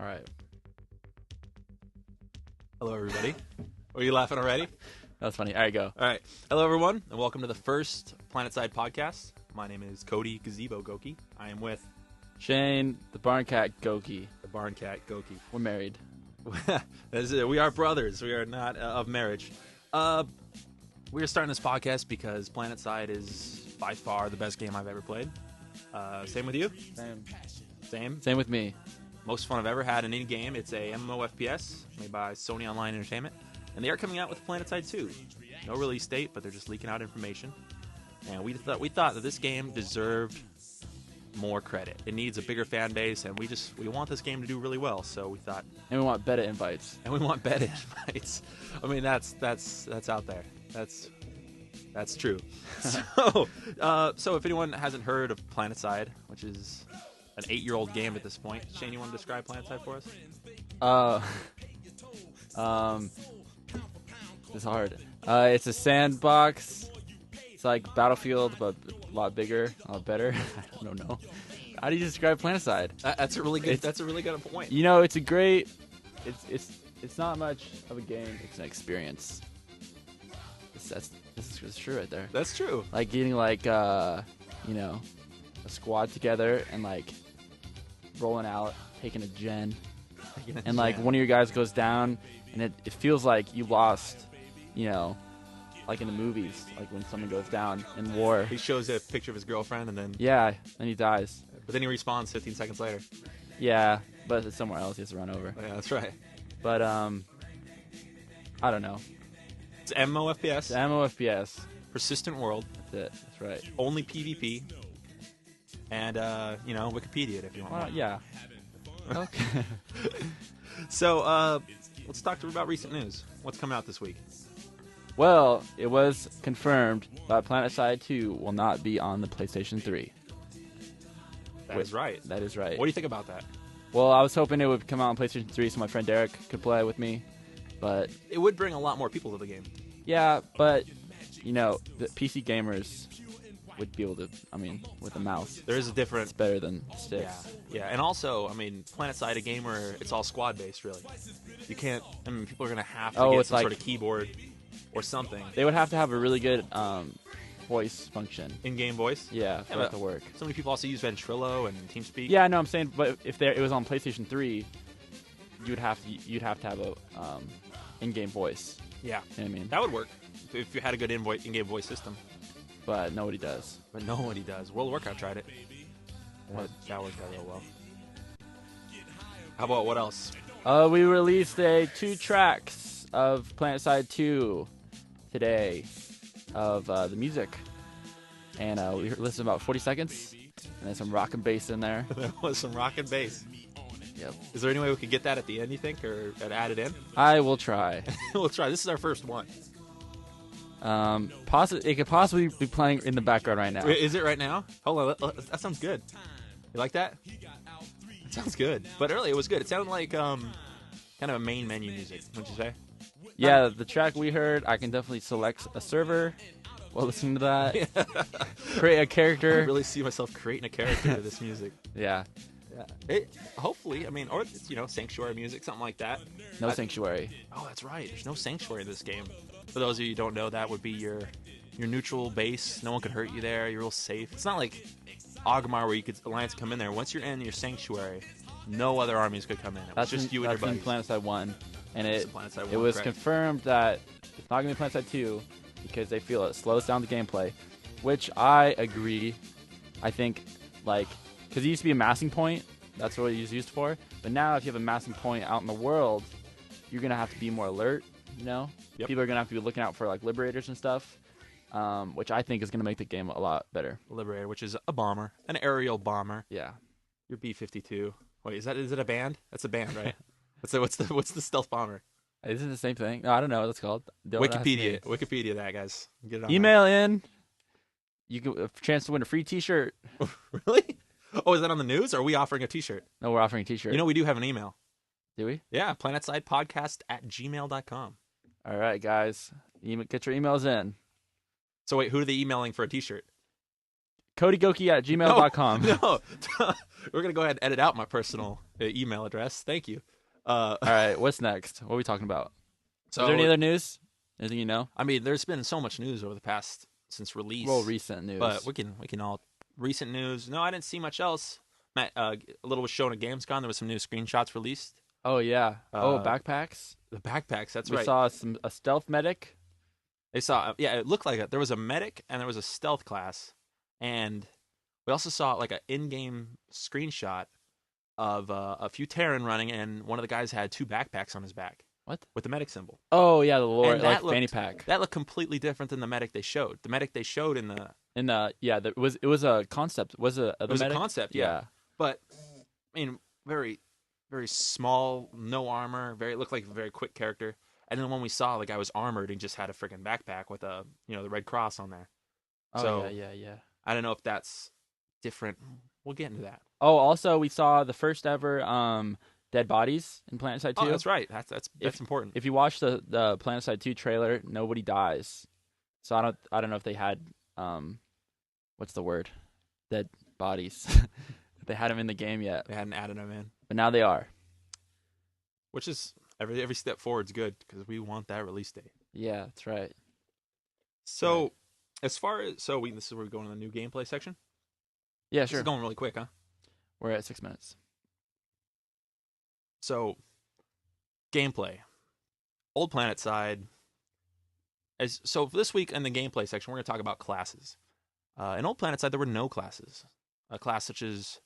All right. Hello, everybody. Are you laughing already? That was funny. All right, go. All right. Hello, everyone, and welcome to the first PlanetSide podcast. My name is Cody Gazebo Goki. I am with Shane, the barn cat Goki. the Barn Cat Goki. We're married. We are brothers. We are not of marriage. We are starting this podcast because PlanetSide is by far the best game I've ever played. Same with you? Same. Same with me. Most fun I've ever had in any game. It's a MMO FPS made by Sony Online Entertainment. And they are coming out with PlanetSide 2. No release date, but they're just leaking out information. And we thought that this game deserved more credit. It needs a bigger fan base, and we want this game to do really well. So we thought, And we want beta invites. and we want beta invites. I mean, that's out there. That's true. So if anyone hasn't heard of PlanetSide, which is an 8-year-old game at this point, Shane, you want to describe PlanetSide for us? It's hard. It's a sandbox. It's like Battlefield, but a lot bigger, a lot better. I don't know. How do you describe PlanetSide? That's a really good. That's a really good point. You know, it's a great. It's not much of a game. It's an experience. This is true right there. That's true. Like getting a squad together and like rolling out, taking a gen, and like one of your guys goes down, and it feels like you lost, like in the movies, like when someone goes down in war. He shows a picture of his girlfriend, and then And he dies. But then he respawns 15 seconds later. Yeah, but it's somewhere else. He has to run over. Oh, yeah, that's right. But I don't know. It's MMO FPS. It's MOFPS. Persistent world. That's it. That's right. Only PvP. And Wikipedia it if you want. Well, more. yeah. Okay. So let's talk about recent news. What's coming out this week? Well, it was confirmed that PlanetSide 2 will not be on the PlayStation 3. That is right. That is right. What do you think about that? Well, I was hoping it would come out on PlayStation 3 so my friend Derek could play with me. But It would bring a lot more people to the game. yeah, but the PC gamers would be able to, with a mouse. There is a different. It's better than sticks. Yeah, and also, PlanetSide, a game where it's all squad-based, really. You can't, people are going to have to get some sort of keyboard or something. They would have to have a really good voice function. In-game voice? Yeah, for it to work. So many people also use Ventrilo and TeamSpeak. Yeah, no, I'm saying, but if it was on PlayStation 3, you'd have to have a in-game voice. Yeah. You know what I mean? That would work if you had a good in-game voice system. But nobody does. But nobody does. World of Warcraft tried it. That worked out real well. How about what else? We released 2 tracks of PlanetSide 2 today of the music. And we listened to about 40 seconds. And then some rock and bass in there. There was some rock and bass. Yep. Is there any way we could get that at the end, you think, or add it in? I will try. We'll try. This is our first one. It could possibly be playing in the background right now. Is it right now? Hold on. That sounds good. You like that? It sounds good. But earlier it was good. It sounded like kind of a main menu music, wouldn't you say? Yeah, the track we heard, I can definitely select a server while listening to that. Create a character. I really see myself creating a character to this music. Yeah. Hopefully, or it's, Sanctuary music, something like that. No Sanctuary. Oh, that's right. There's no Sanctuary in this game. For those of you who don't know, that would be your neutral base. No one could hurt you there. You're real safe. It's not like Ogmar where you could Alliance come in there. Once you're in your Sanctuary, no other armies could come in. It was just you and your buddies. That's in PlanetSide 1. And it was correct. confirmed that it's not going to be PlanetSide 2 because they feel it slows down the gameplay, which I agree. I think, because it used to be a massing point. That's what it was used for. But now if you have a massing point out in the world, you're going to have to be more alert, Yep. People are going to have to be looking out for, liberators and stuff, which I think is going to make the game a lot better. Liberator, which is a bomber, an aerial bomber. Yeah. Your B-52. Wait, is it a band? That's a band, right? What's the stealth bomber? Isn't it the same thing? No, I don't know what it's called. Wikipedia that, guys. Get it on Email in. You get a chance to win a free T-shirt. Really? Oh, is that on the news? Or are we offering a T-shirt? No, we're offering a T-shirt. We do have an email. Do we? Yeah, planetsidepodcast@gmail.com. All right, guys. Get your emails in. So wait, who are they emailing for a T-shirt? CodyGoki@gmail.com. No, we're gonna go ahead and edit out my personal email address. Thank you. All right, what's next? What are we talking about? So, Is there any other news? Anything you know? I mean, there's been so much news over the past since release. Well, recent news. But we can all recent news. No, I didn't see much else. Matt, a little was shown at Gamescom. There was some new screenshots released. Oh yeah. Backpacks. The backpacks. That's We right. saw a stealth medic. They saw. Yeah, it looked like there was a medic and there was a stealth class, and we also saw like an in-game screenshot of a few Terran running, and one of the guys had 2 backpacks on his back. What? With the medic symbol. Oh yeah, the lore, And like fanny pack. That looked completely different than the medic they showed. The medic they showed in the it was a concept. Was it? It was a concept, yeah. But I mean, very, very small, no armor. It looked like a very quick character. And then when we saw the guy was armored and just had a freaking backpack with the Red Cross on there. Oh so, yeah. I don't know if that's different. We'll get into that. Oh, also we saw the first ever dead bodies in PlanetSide 2. Oh, that's right. That's important. If you watch the PlanetSide 2 trailer, nobody dies. So I don't know if they had what's the word? Dead bodies. They had them in the game yet. They hadn't added them in. But now they are. Which is every step forward is good because we want that release date. Yeah, that's right. So, as far as this is where we go in the new gameplay section. Yeah, This sure. is going really quick, huh? We're at 6 minutes. So, gameplay. Old PlanetSide. So for this week in the gameplay section, we're going to talk about classes. In Old PlanetSide, there were no classes. A class such as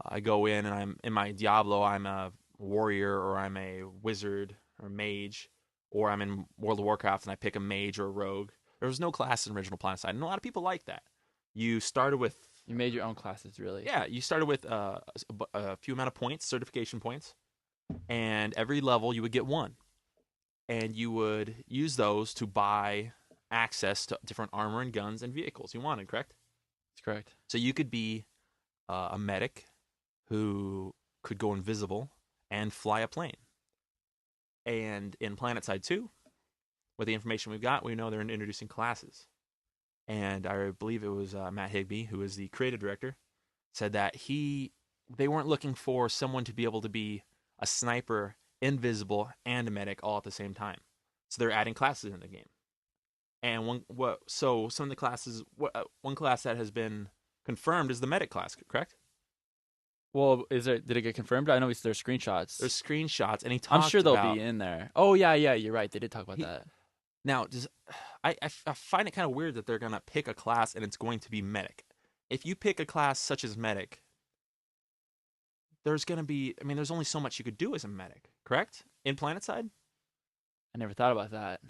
I go in and I'm in my Diablo, I'm a warrior or I'm a wizard or mage, or I'm in World of Warcraft and I pick a mage or a rogue. There was no class in original PlanetSide, and a lot of people like that. You started with... You made your own classes, really. Yeah, you started with a few amount of points, certification points, and every level you would get 1. And you would use those to buy access to different armor and guns and vehicles you wanted, correct? That's correct. So you could be a medic who could go invisible and fly a plane. And in PlanetSide 2, with the information we've got, we know they're introducing classes. And I believe it was Matt Higbee, who is the creative director, said that they weren't looking for someone to be able to be a sniper, invisible, and a medic all at the same time. So they're adding classes in the game. And some of the classes, one class that has been confirmed is the medic class, correct? Well, did it get confirmed? I know there's screenshots. There's screenshots, and he I'm talked sure they'll about... be in there. Oh yeah, you're right. They did talk about that. Now, I find it kind of weird that they're going to pick a class and it's going to be medic. If you pick a class such as medic, there's going to be... I mean, there's only so much you could do as a medic, correct? In PlanetSide? I never thought about that.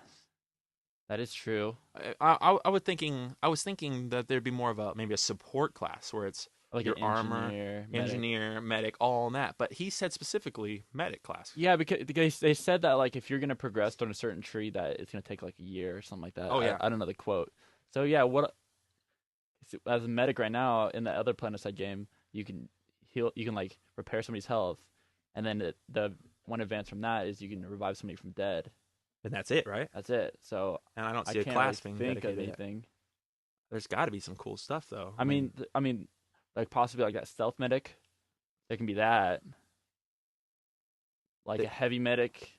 That is true. I was thinking that there'd be more of maybe a support class where it's Like your an armor, engineer, medic, all in that. But he said specifically medic class. Yeah, because they said that like if you're gonna progress on a certain tree, that it's gonna take like a year or something like that. Oh yeah, I don't know the quote. So yeah, as a medic right now in the other PlanetSide game, you can heal, you can like repair somebody's health, and then the one advance from that is you can revive somebody from dead. And that's it, right? That's it. So and I don't see I a can't class really being think of dedicated. anything. There's got to be some cool stuff though. I mean, like possibly like that stealth medic. It can be that. Like a heavy medic.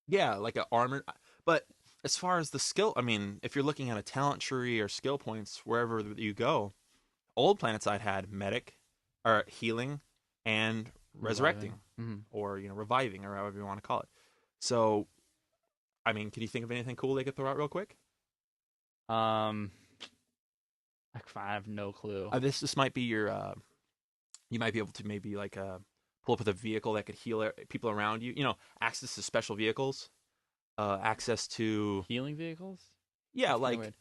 Yeah, like an armored. But as far as the skill, I mean, if you're looking at a talent tree or skill points wherever you go, old PlanetSide had medic, or healing, and resurrecting, or reviving, or however you want to call it. So, I mean, can you think of anything cool they could throw out real quick? I have no clue. This might be your. You might be able to maybe like pull up with a vehicle that could heal people around you. Access to special vehicles, access to healing vehicles. Yeah, that's like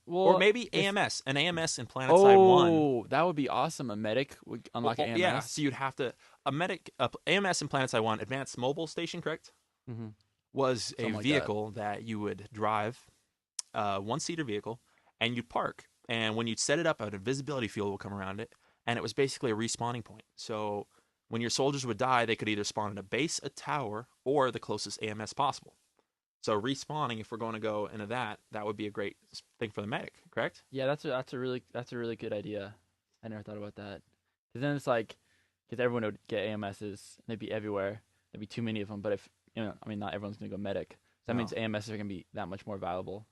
or maybe AMS. An AMS in PlanetSide 1. Oh, that would be awesome. A medic would unlock AMS. Yeah, so you'd have to AMS in PlanetSide 1, Advanced Mobile Station, correct? Mm-hmm. Was a vehicle that you would drive, one-seater vehicle, and you'd park. And when you'd set it up, an invisibility field will come around it, and it was basically a respawning point. So when your soldiers would die, they could either spawn in a base, a tower, or the closest AMS possible. So respawning, if we're going to go into that, that would be a great thing for the medic, correct? Yeah, that's a really good idea. I never thought about that. Because then it's like, because everyone would get AMSs, and they'd be everywhere. There'd be too many of them. But if I mean, not everyone's gonna go medic. So that No. means AMSs are gonna be that much more valuable.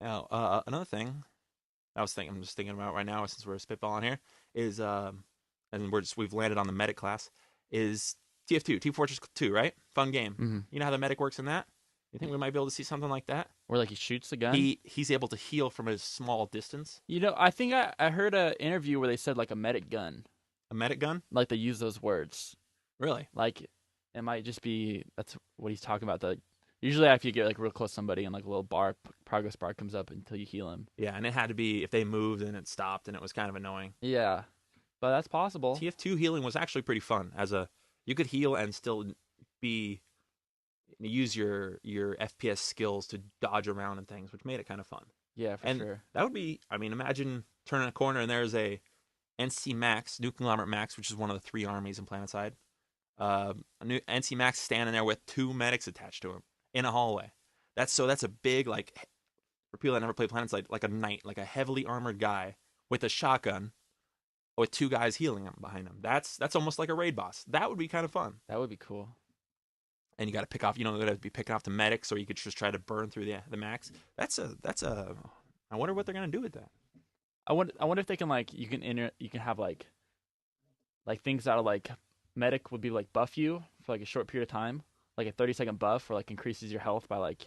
Now, another thing I'm just thinking about right now, since we're spitballing here, is and we've landed on the medic class, is TF2, Team Fortress 2, right? Fun game. Mm-hmm. You know how the medic works in that? You think we might be able to see something like that? Where like he shoots the gun. He's able to heal from a small distance. I think I heard an interview where they said like a medic gun. A medic gun? Like they use those words. Really? Like it might just be that's what he's talking about. Usually after you get like real close to somebody and like a little progress bar comes up until you heal him. Yeah, and it had to be if they moved and it stopped, and it was kind of annoying. Yeah, but that's possible. TF2 healing was actually pretty fun. You could heal and still use your FPS skills to dodge around and things, which made it kind of fun. Yeah, for sure. That would be, I mean, imagine turning a corner and there's a NC Max, New Conglomerate Max, which is one of the 3 armies in PlanetSide. A new NC Max standing there with 2 medics attached to him in a hallway. That's a big, like, for people that never played PlanetSide, like a knight, like a heavily armored guy with a shotgun with 2 guys healing him behind him. That's almost like a raid boss. That would be kind of fun. That would be cool. And you got to pick off, you got to be picking off the medics, or you could just try to burn through the max. I wonder what they're gonna do with that. I wonder if they can like you can have like things that are like medic would be like buff you for like a short period of time, like a 30-second buff, or like increases your health by like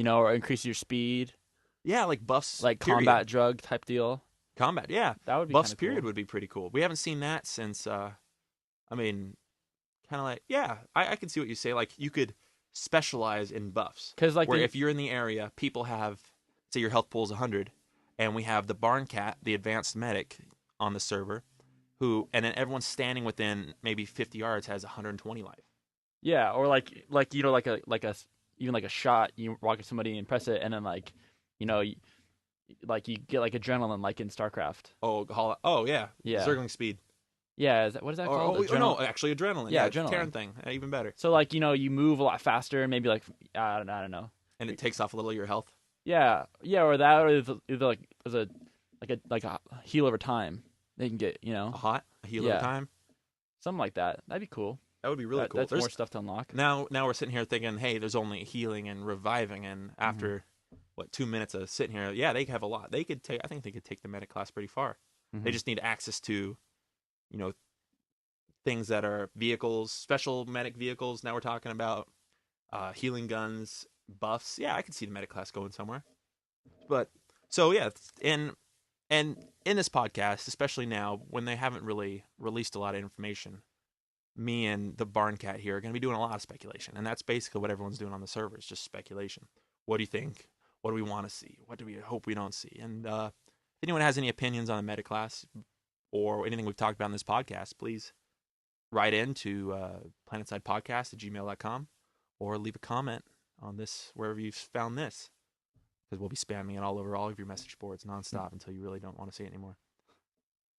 or increases your speed. Yeah, like buffs, like period. Combat drug type deal. Combat, yeah, that would be buffs. Period cool. would be pretty cool. We haven't seen that since. I mean, kind of like I can see what you say. Like you could specialize in buffs, because like if you're in the area, people have, say your health pool is 100, and we have the Barn Cat, the advanced medic, on the server, and then everyone standing within maybe 50 yards has 120 life. Yeah, or like even like a shot, you walk at somebody and press it, and then you get like adrenaline like in StarCraft. Oh yeah, Zergling speed. Yeah, what is that called? No, actually adrenaline. Yeah, adrenaline. adrenaline. Terran thing, even better. So like you move a lot faster, maybe like I don't know. And it takes off a little of your health. Yeah, or that, or either like there's a heal over time. They can get a heal over time, something like that. That'd be cool. That would be really cool. That's more stuff to unlock. Now we're sitting here thinking, hey, there's only healing and reviving, and after 2 minutes of sitting here, yeah, they have a lot. I think they could take the medic class pretty far. They just need access to, things that are vehicles, special medic vehicles. Now we're talking about healing guns, buffs. Yeah, I could see the medic class going somewhere. But so yeah, and in this podcast, especially now when they haven't really released a lot of information, me and the Barn Cat here are going to be doing a lot of speculation, and that's basically what everyone's doing on the server. It's just speculation. What do you think? What do we want to see? What do we hope we don't see? And if anyone has any opinions on the medic class or anything we've talked about in this podcast, please write in to planetsidepodcast@gmail.com or leave a comment on this wherever you've found this, because we'll be spamming it all over all of your message boards nonstop until you really don't want to see it anymore.